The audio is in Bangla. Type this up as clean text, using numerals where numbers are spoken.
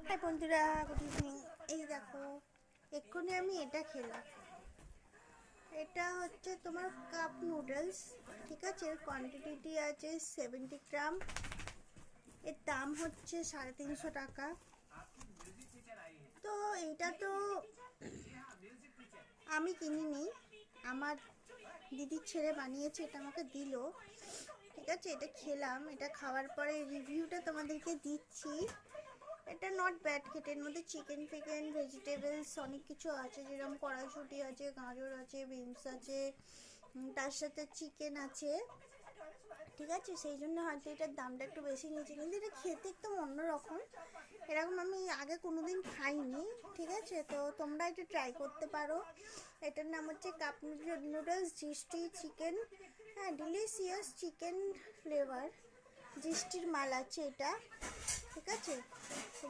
হাই বন্ধুরা, গুড ইভিনিং। এই দেখো, এক্ষুনি আমি এটা খেলাম। এটা হচ্ছে তোমার কাপ নুডলস, ঠিক আছে। এর কোয়ান্টিটি আছে 70 গ্রাম। এর দাম হচ্ছে 350 টাকা। তো এইটা তো আমি কিনিনি, আমার দিদির ছেলে বানিয়েছে, এটা আমাকে দিল, ঠিক আছে। এটা খেলাম, এটা খাওয়ার পরে রিভিউটা তোমাদেরকে দিচ্ছি। এটা নট ব্যাড খেতে। এর মধ্যে চিকেন ফিকেন ভেজিটেবলস অনেক কিছু আছে, যেরকম কড়াইশুঁটি আছে, গাজর আছে, বিনস আছে, তার সাথে চিকেন আছে, ঠিক আছে। সেই জন্য হয়তো এটার দামটা একটু বেশি নিয়েছে, কিন্তু এটা খেতে একদম অন্যরকম। এরকম আমি আগে কোনোদিন খাইনি, ঠিক আছে। তো তোমরা এটা ট্রাই করতে পারো। এটার নাম হচ্ছে কাপ নুডলস জিস্টি চিকেন। হ্যাঁ, ডিলিশিয়াস চিকেন ফ্লেভার, জিস্টির মাল আছে এটা, ঠিক আছে।